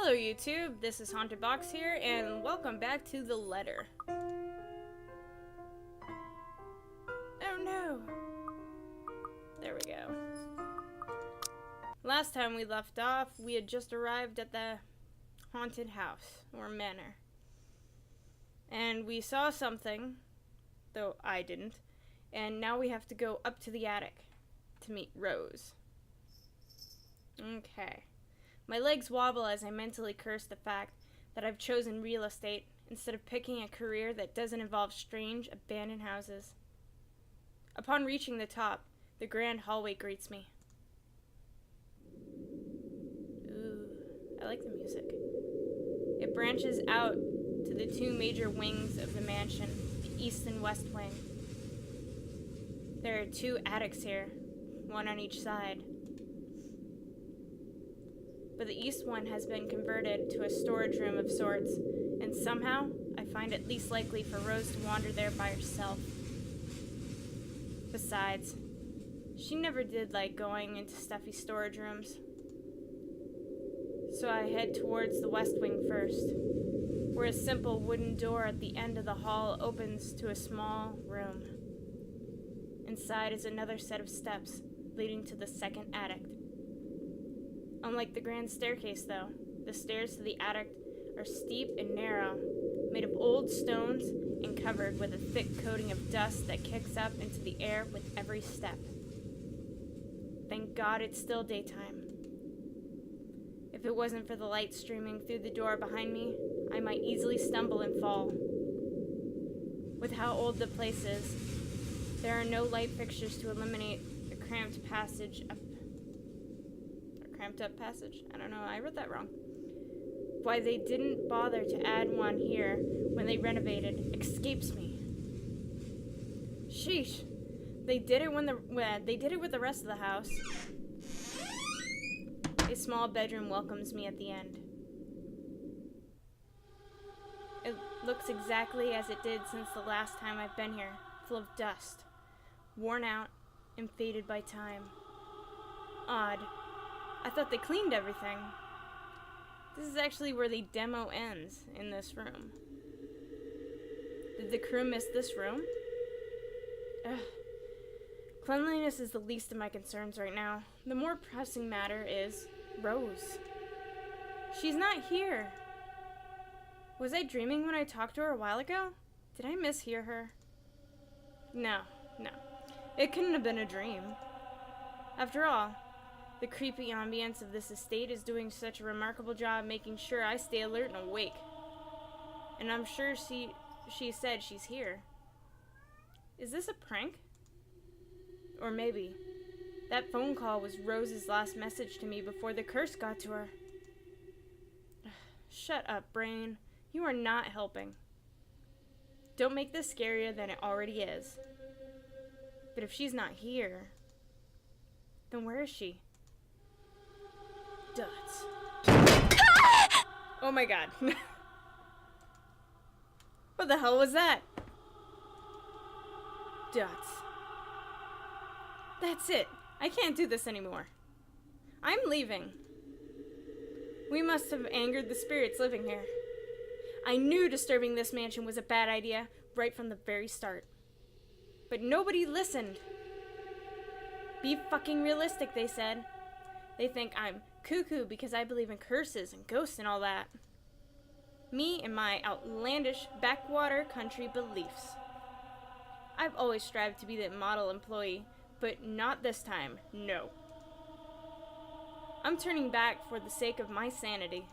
Hello YouTube, this is Haunted Box here, and welcome back to The Letter. Oh no! There we go. Last time we left off, we had just arrived at the haunted house, or manor. And we saw something, though I didn't, and now we have to go up to the attic to meet Rose. Okay. My legs wobble as I mentally curse the fact that I've chosen real estate instead of picking a career that doesn't involve strange, abandoned houses. Upon reaching the top, the grand hallway greets me. Ooh, I like the music. It branches out to the two major wings of the mansion, the east and west wing. There are two attics here, one on each side. But the east one has been converted to a storage room of sorts, and somehow I find it least likely for Rose to wander there by herself. Besides, she never did like going into stuffy storage rooms. So I head towards the west wing first, where a simple wooden door at the end of the hall opens to a small room. Inside is another set of steps leading to the second attic. Unlike the grand staircase, though, the stairs to the attic are steep and narrow, made of old stones and covered with a thick coating of dust that kicks up into the air with every step. Thank God it's still daytime. If it wasn't for the light streaming through the door behind me, I might easily stumble and fall. With how old the place is, there are no light fixtures to illuminate a cramped up passage. I don't know, I read that wrong. Why they didn't bother to add one here when they renovated escapes me. Sheesh. They did it with the rest of the house. A small bedroom welcomes me at the end. It looks exactly as it did since the last time I've been here, full of dust, worn out and faded by time. Odd. I thought they cleaned everything. This is actually where the demo ends, in this room. Did the crew miss this room? Ugh. Cleanliness is the least of my concerns right now. The more pressing matter is Rose. She's not here. Was I dreaming when I talked to her a while ago? Did I mishear her? No. It couldn't have been a dream. After all, the creepy ambience of this estate is doing such a remarkable job making sure I stay alert and awake. And I'm sure she said she's here. Is this a prank? Or maybe that phone call was Rose's last message to me before the curse got to her. Shut up, brain. You are not helping. Don't make this scarier than it already is. But if she's not here, then where is she? Dots. Oh my god. What the hell was that? Dots. That's it. I can't do this anymore. I'm leaving. We must have angered the spirits living here. I knew disturbing this mansion was a bad idea right from the very start. But nobody listened. Be fucking realistic, they said. They think I'm cuckoo because I believe in curses and ghosts and all that. Me and my outlandish backwater country beliefs. I've always strived to be the model employee, but not this time, no. I'm turning back for the sake of my sanity.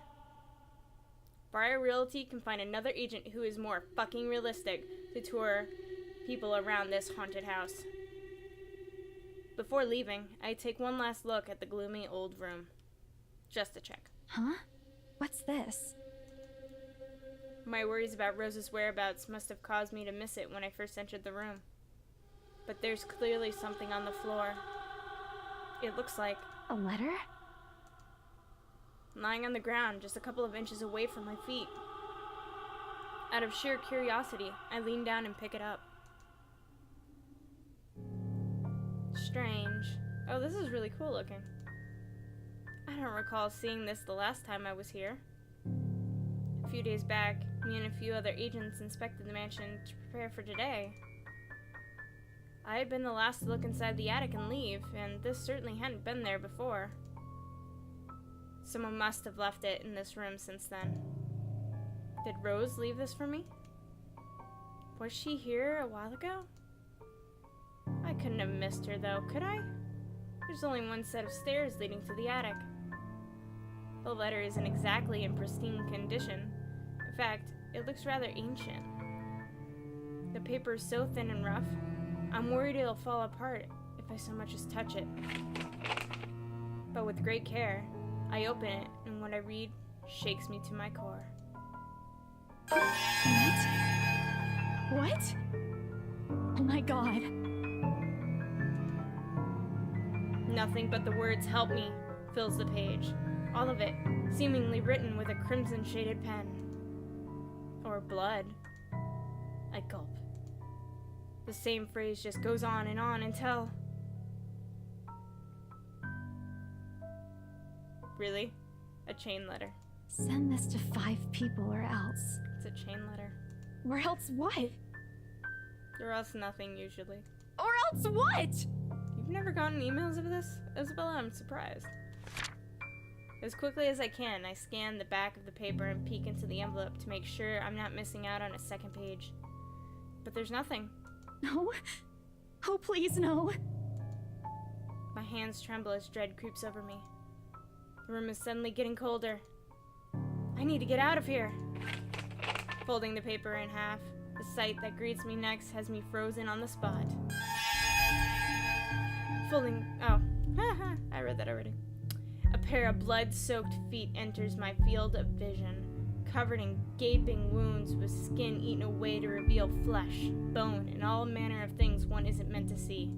Briar Realty can find another agent who is more fucking realistic to tour people around this haunted house. Before leaving, I take one last look at the gloomy old room. Just to check. Huh? What's this? My worries about Rose's whereabouts must have caused me to miss it when I first entered the room. But there's clearly something on the floor. It looks like A letter? lying on the ground just a couple of inches away from my feet. Out of sheer curiosity, I lean down and pick it up. Strange. Oh, this is really cool looking. I don't recall seeing this the last time I was here. few days back, me and a few other agents inspected the mansion to prepare for today. I had been the last to look inside the attic and leave, and this certainly hadn't been there before. Someone must have left it in this room since then. Did Rose leave this for me? Was she here a while ago? I couldn't have missed her though, could I? There's only one set of stairs leading to the attic. The letter isn't exactly in pristine condition. In fact, it looks rather ancient. The paper is so thin and rough, I'm worried it'll fall apart if I so much as touch it. But with great care, I open it, and what I read shakes me to my core. What? Oh my god. Nothing but the words "help me" fills the page. All of it seemingly written with a crimson shaded pen. Or blood. I gulp. The same phrase just goes on until... Really? A chain letter. Send this to 5 people or else. It's a chain letter. Or else what? Or else nothing, usually. Or else what? You've never gotten emails of this? Isabella, I'm surprised. As quickly as I can, I scan the back of the paper and peek into the envelope to make sure I'm not missing out on a second page. But there's nothing. No. Oh, please, no. My hands tremble as dread creeps over me. The room is suddenly getting colder. I need to get out of here. Folding the paper in half, the sight that greets me next has me frozen on the spot. I read that already. A pair of blood-soaked feet enters my field of vision, covered in gaping wounds with skin eaten away to reveal flesh, bone, and all manner of things one isn't meant to see.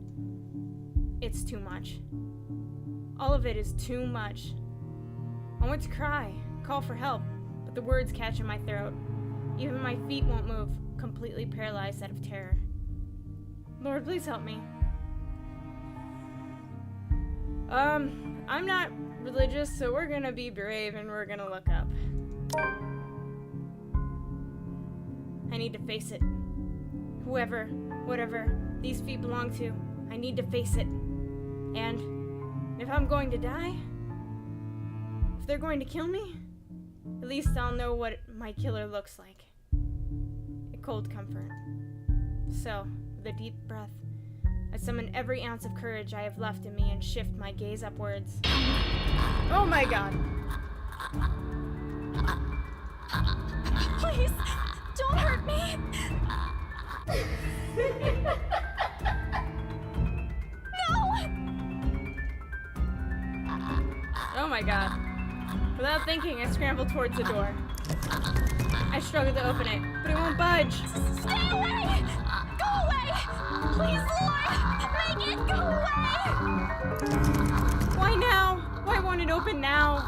It's too much. All of it is too much. I want to cry, call for help, but the words catch in my throat. Even my feet won't move, completely paralyzed out of terror. Lord, please help me. I'm not religious, so we're gonna be brave and we're gonna look up. I need to face it. Whoever, whatever these feet belong to, I need to face it. And if I'm going to die, if they're going to kill me, at least I'll know what my killer looks like. A cold comfort. So, with a deep breath, I summon every ounce of courage I have left in me and shift my gaze upwards. Oh my god! Please, don't hurt me! No! Oh my god. Without thinking, I scramble towards the door. I struggle to open it, but it won't budge. Stay away! Go away! Please, Lord! Make it go away! Why now? Why won't it open now?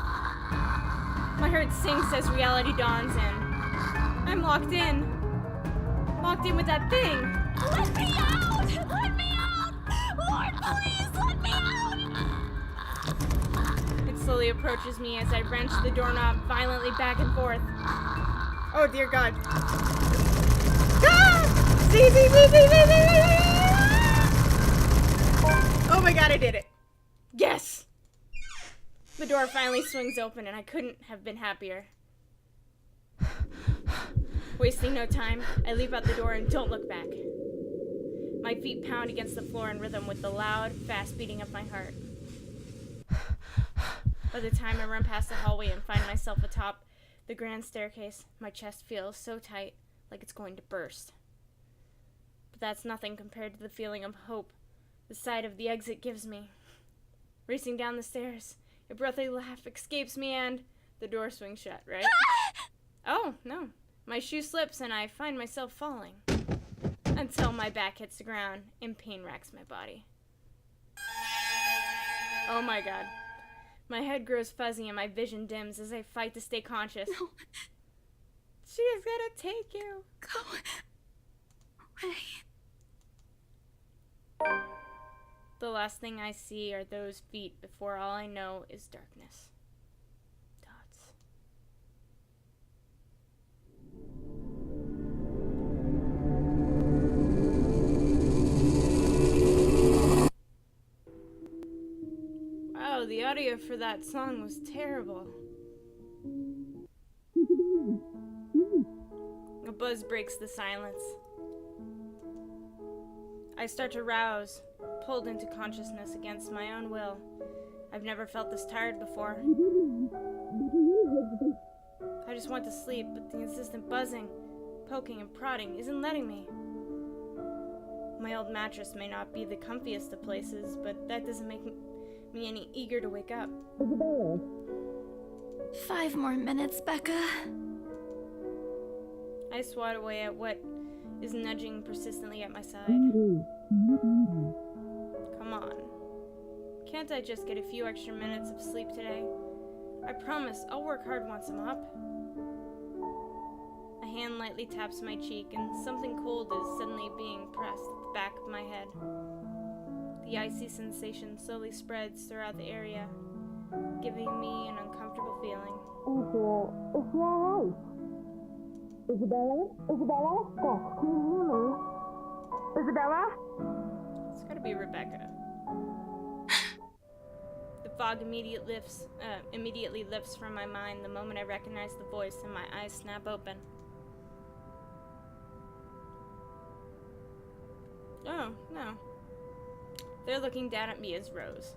My heart sinks as reality dawns in. I'm locked in. Locked in with that thing. Let me out! Let me out! Lord, please, let me out! It slowly approaches me as I wrench the doorknob violently back and forth. Oh dear God. Ah! See! Oh my god, I did it. Yes! The door finally swings open and I couldn't have been happier. Wasting no time, I leap out the door and don't look back. My feet pound against the floor in rhythm with the loud, fast beating of my heart. By the time I run past the hallway and find myself atop the grand staircase, my chest feels so tight, like it's going to burst. But that's nothing compared to the feeling of hope the sight of the exit gives me. Racing down the stairs, a breathy laugh escapes me and the door swings shut, right? Oh, no. My shoe slips and I find myself falling until my back hits the ground and pain racks my body. Oh my god. My head grows fuzzy and my vision dims as I fight to stay conscious. No. She is gonna take you. Go away. The last thing I see are those feet before all I know is darkness. Dots. audio for that song was terrible. A buzz breaks the silence. I start to rouse, pulled into consciousness against my own will. I've never felt this tired before. I just want to sleep, but the insistent buzzing, poking, and prodding isn't letting me. My old mattress may not be the comfiest of places, but that doesn't make me any eager to wake up. 5 more minutes, Becca. I swat away at what is nudging persistently at my side. Come on. Can't I just get a few extra minutes of sleep today? I promise I'll work hard once I'm up. A hand lightly taps my cheek, and something cold is suddenly being pressed at the back of my head. The icy sensation slowly spreads throughout the area, giving me an uncomfortable feeling. Is she alright? Isabella? Isabella? Yes, can you hear me? Isabella? It's gotta be Rebecca. The fog immediately lifts from my mind the moment I recognize the voice, and my eyes snap open. Oh, no. They're looking down at me as Rose.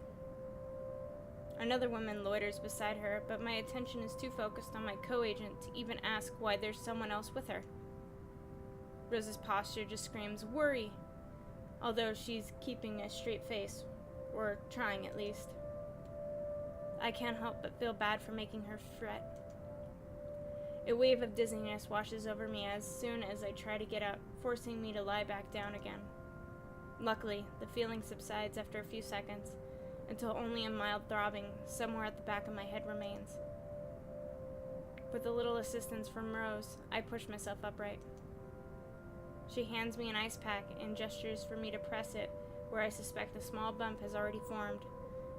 Another woman loiters beside her, but my attention is too focused on my co-agent to even ask why there's someone else with her. Rose's posture just screams worry, although she's keeping a straight face, or trying at least. I can't help but feel bad for making her fret. A wave of dizziness washes over me as soon as I try to get up, forcing me to lie back down again. Luckily, the feeling subsides after a few seconds, until only a mild throbbing somewhere at the back of my head remains. With a little assistance from Rose, I push myself upright. She hands me an ice pack and gestures for me to press it where I suspect a small bump has already formed,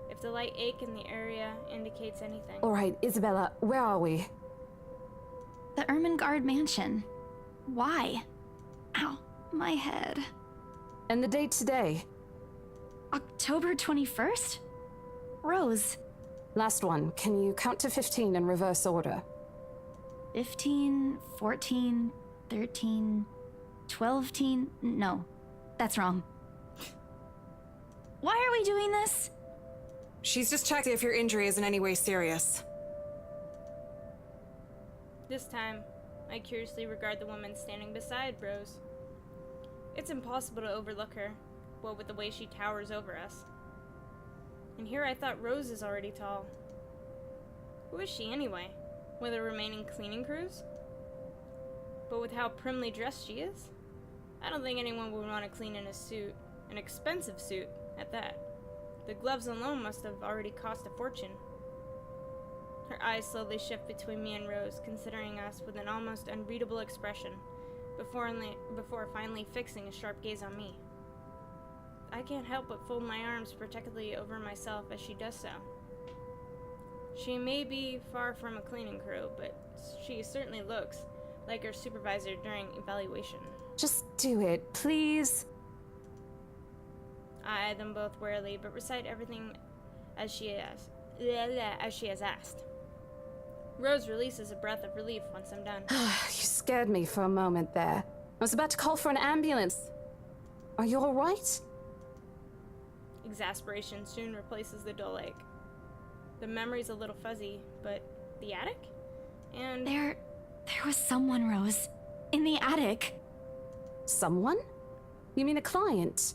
if the light ache in the area indicates anything. All right, Isabella, where are we? The Ermengarde mansion. Why? Ow, my head. And the date today? October 21st? Rose. Last one. Can you count to 15 in reverse order? 15, 14, 13, 12 teen. No, that's wrong. Why are we doing this? She's just checking if your injury is in any way serious. This time, I curiously regard the woman standing beside Rose. It's impossible to overlook her, what with the way she towers over us. And here I thought Rose is already tall. Who is she anyway? One of the remaining cleaning crews? But with how primly dressed she is, I don't think anyone would want to clean in a suit, an expensive suit at that. The gloves alone must have already cost a fortune. Her eyes slowly shift between me and Rose, considering us with an almost unreadable expression, before finally fixing a sharp gaze on me. I can't help but fold my arms protectively over myself as she does so. She may be far from a cleaning crew, but she certainly looks like her supervisor during evaluation. Just do it, please. I eye them both warily, but recite everything as she has asked. Rose releases a breath of relief once I'm done. You scared me for a moment there. I was about to call for an ambulance. Are you all right? Exasperation soon replaces the dull ache. The memory's a little fuzzy, but the attic? And There was someone, Rose. In the attic. Someone? You mean a client?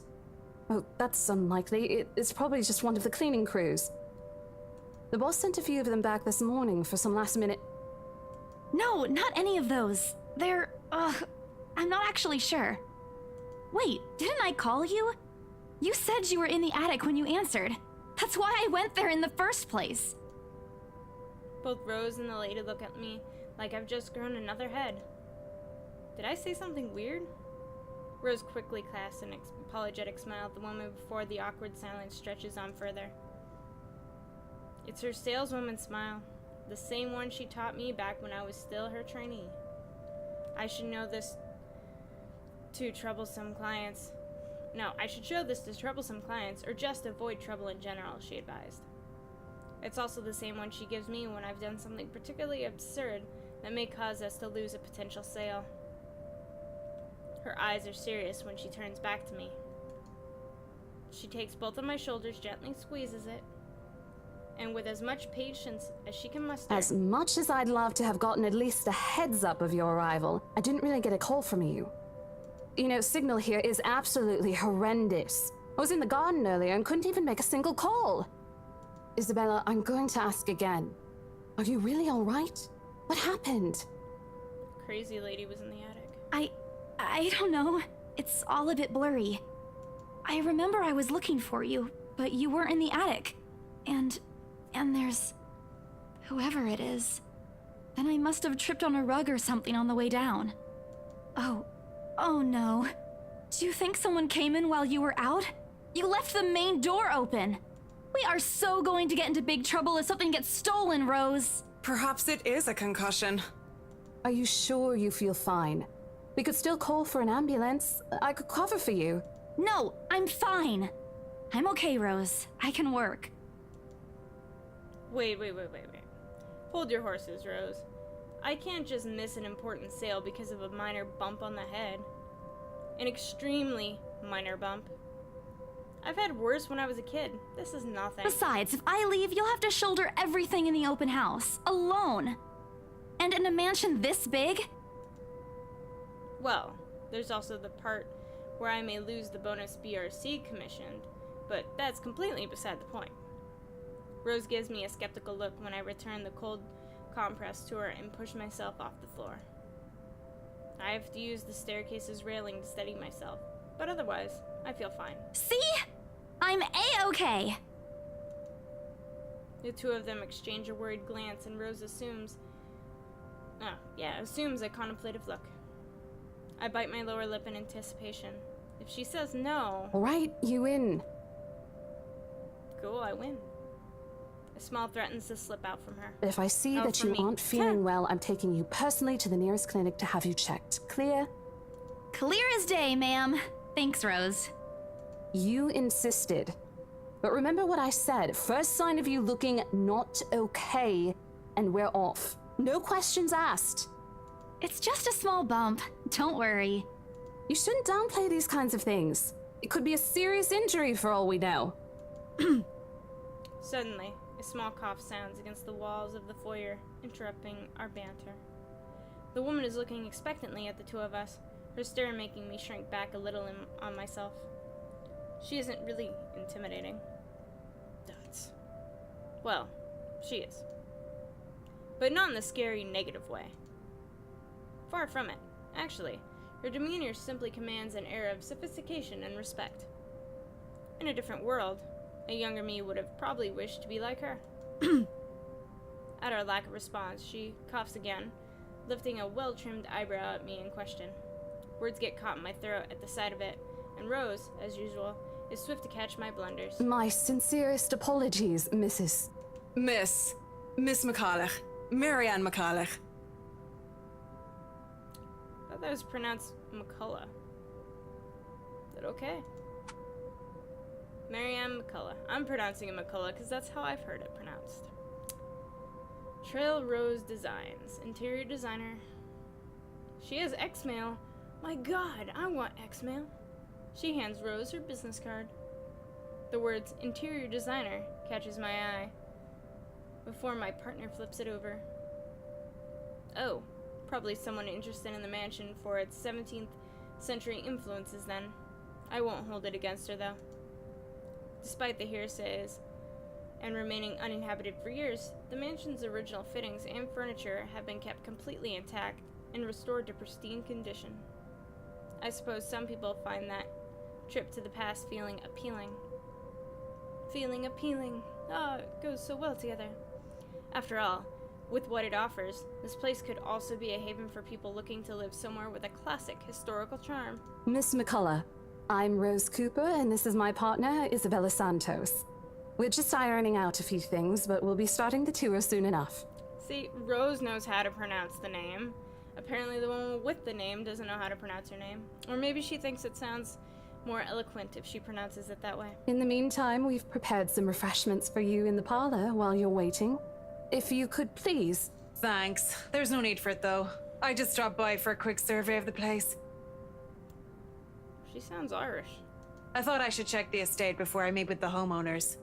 Oh, that's unlikely. It's probably just one of the cleaning crews. The boss sent a few of them back this morning for some last-minute... No, not any of those. I'm not actually sure. Wait, didn't I call you? You said you were in the attic when you answered. That's why I went there in the first place. both Rose and the lady look at me like I've just grown another head. Did I say something weird? Rose quickly casts an apologetic smile at the woman before the awkward silence stretches on further. It's her saleswoman smile, the same one she taught me back when I was still her trainee. I should show this to troublesome clients, or just avoid trouble in general, she advised. It's also the same one she gives me when I've done something particularly absurd that may cause us to lose a potential sale. Her eyes are serious when she turns back to me. She takes both of my shoulders, gently squeezes it, and with as much patience as she can muster. As much as I'd love to have gotten at least a heads up of your arrival, I didn't really get a call from you. You know, signal here is absolutely horrendous. I was in the garden earlier and couldn't even make a single call. Isabella, I'm going to ask again. Are you really all right? What happened? Crazy lady was in the attic. I don't know. It's all a bit blurry. I remember I was looking for you, but you weren't in the attic. And there's whoever it is. Then I must have tripped on a rug or something on the way down. Oh no. Do you think someone came in while you were out? You left the main door open. We are so going to get into big trouble if something gets stolen, Rose. Perhaps it is a concussion. Are you sure you feel fine? We could still call for an ambulance. I could cover for you. No, I'm fine. I'm okay, Rose. I can work. Wait. Hold your horses, Rose. I can't just miss an important sale because of a minor bump on the head. An extremely minor bump. I've had worse when I was a kid. This is nothing. Besides, if I leave, you'll have to shoulder everything in the open house, alone. And in a mansion this big? Well, there's also the part where I may lose the bonus BRC commissioned, but that's completely beside the point. Rose gives me a skeptical look when I return the cold compress to her and push myself off the floor. I have to use the staircase's railing to steady myself, but otherwise, I feel fine. See? I'm A-okay. The two of them exchange a worried glance, and Rose assumes a contemplative look. I bite my lower lip in anticipation. If she says no... All right, you win. Cool, I win. A smile threatens to slip out from her. If I see that from you me. aren't feeling well, I'm taking you personally to the nearest clinic to have you checked. Clear? Clear as day, ma'am. Thanks, Rose. You insisted. But remember what I said. First sign of you looking not okay, and we're off. No questions asked. It's just a small bump. Don't worry. You shouldn't downplay these kinds of things. It could be a serious injury for all we know. Suddenly, a small cough sounds against the walls of the foyer, interrupting our banter. The woman is looking expectantly at the two of us, her stare making me shrink back a little on myself. She isn't really intimidating. Duds. Well, she is. But not in the scary, negative way. Far from it. Actually, her demeanor simply commands an air of sophistication and respect. In a different world, a younger me would have probably wished to be like her. At our lack of response, she coughs again, lifting a well-trimmed eyebrow at me in question. Words get caught in my throat at the sight of it, and Rose, as usual, is swift to catch my blunders. My sincerest apologies, Mrs. Miss McCulloch. Marianne McCulloch. I thought that was pronounced McCullough. Is that okay? Marianne McCullough. I'm pronouncing it McCullough because that's how I've heard it pronounced. Trail Rose Designs. Interior designer. She has X-Mail. My god, I want X-Mail. She hands Rose her business card. The words interior designer catches my eye before my partner flips it over. Oh, probably someone interested in the mansion for its 17th century influences then. I won't hold it against her though. Despite the hearsays and remaining uninhabited for years, the mansion's original fittings and furniture have been kept completely intact and restored to pristine condition. I suppose some people find that trip to the past feeling appealing. Feeling appealing. Oh, it goes so well together. After all, with what it offers, this place could also be a haven for people looking to live somewhere with a classic historical charm. Miss McCullough, I'm Rose Cooper, and this is my partner, Isabella Santos. We're just ironing out a few things, but we'll be starting the tour soon enough. See, Rose knows how to pronounce the name. Apparently the woman with the name doesn't know how to pronounce her name. Or maybe she thinks it sounds more eloquent if she pronounces it that way. In the meantime, we've prepared some refreshments for you in the parlor while you're waiting. If you could please. Thanks. There's no need for it, though. I just dropped by for a quick survey of the place. She sounds Irish. I thought I should check the estate before I meet with the homeowners.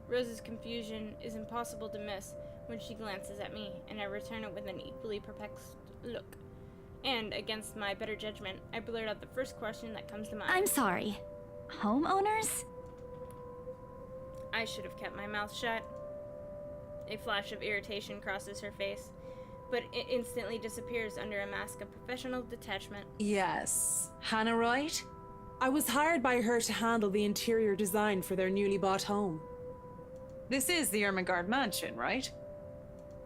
Rose's confusion is impossible to miss when she glances at me, and I return it with an equally perplexed look. And, against my better judgment, I blurt out the first question that comes to mind. I'm sorry. Homeowners? I should have kept my mouth shut. A flash of irritation crosses her face, but it instantly disappears under a mask of professional detachment. Yes. Hannah Wright? I was hired by her to handle the interior design for their newly bought home. This is the Ermengarde mansion, right?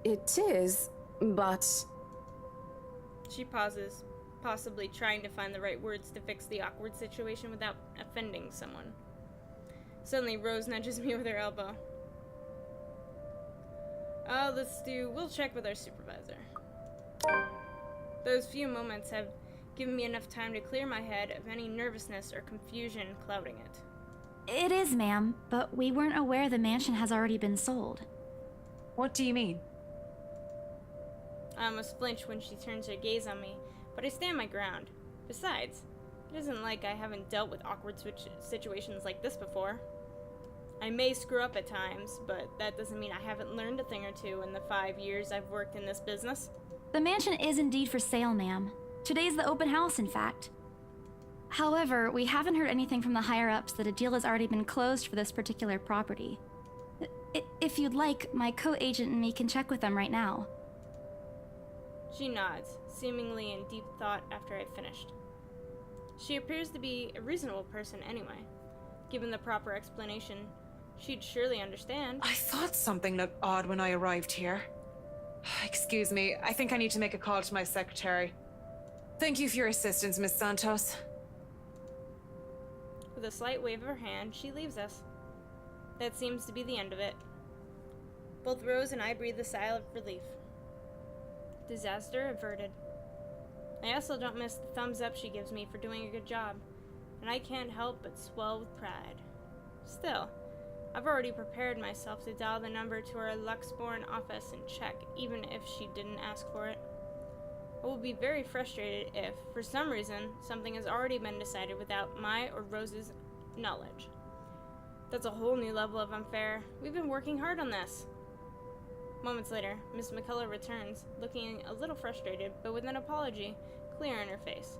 It is, but She pauses, possibly trying to find the right words to fix the awkward situation without offending someone. Suddenly, Rose nudges me with her elbow. We'll check with our supervisor. Those few moments have given me enough time to clear my head of any nervousness or confusion clouding it. It is, ma'am, but we weren't aware the mansion has already been sold. What do you mean? I almost flinch when she turns her gaze on me, but I stand my ground. Besides, it isn't like I haven't dealt with awkward situations like this before. I may screw up at times, but that doesn't mean I haven't learned a thing or two in the 5 years I've worked in this business. The mansion is indeed for sale, ma'am. Today's the open house, in fact. However, we haven't heard anything from the higher-ups that a deal has already been closed for this particular property. If you'd like, my co-agent and me can check with them right now. She nods, seemingly in deep thought after I've finished. She appears to be a reasonable person anyway. Given the proper explanation, she'd surely understand. I thought something looked odd when I arrived here. Excuse me, I think I need to make a call to my secretary. Thank you for your assistance, Miss Santos. With a slight wave of her hand, she leaves us. That seems to be the end of it. Both Rose and I breathe a sigh of relief. Disaster averted. I also don't miss the thumbs up she gives me for doing a good job, and I can't help but swell with pride. Still, I've already prepared myself to dial the number to our Luxborn office and check, even if she didn't ask for it. I will be very frustrated if, for some reason, something has already been decided without my or Rose's knowledge. That's a whole new level of unfair. We've been working hard on this. Moments later, Miss McCullough returns, looking a little frustrated, but with an apology clear in her face.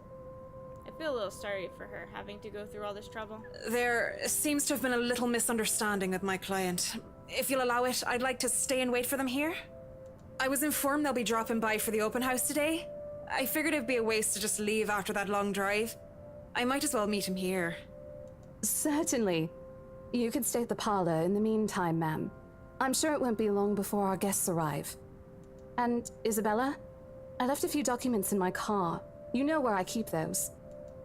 I feel a little sorry for her having to go through all this trouble. There seems to have been a little misunderstanding with my client. If you'll allow it, I'd like to stay and wait for them here. I was informed they'll be dropping by for the open house today. I figured it'd be a waste to just leave after that long drive. I might as well meet him here. certainly. You could stay at the parlor in the meantime, ma'am. I'm sure it won't be long before our guests arrive. And, Isabella, I left a few documents in my car. You know where I keep those.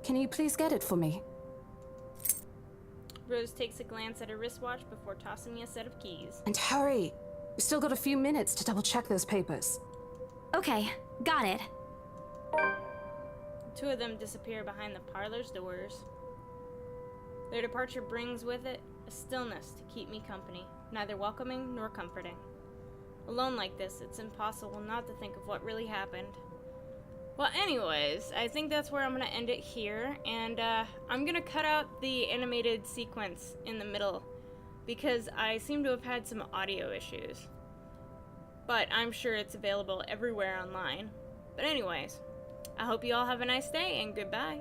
Can you please get it for me? Rose takes a glance at her wristwatch before tossing me a set of keys. And hurry! We've still got a few minutes to double-check those papers. Okay, got it. The two of them disappear behind the parlor's doors. Their departure brings with it a stillness to keep me company, neither welcoming nor comforting. Alone like this, it's impossible not to think of what really happened. Well, anyways, I think that's where I'm going to end it here, and I'm going to cut out the animated sequence in the middle, because I seem to have had some audio issues. But I'm sure it's available everywhere online. But anyways, I hope you all have a nice day, and goodbye.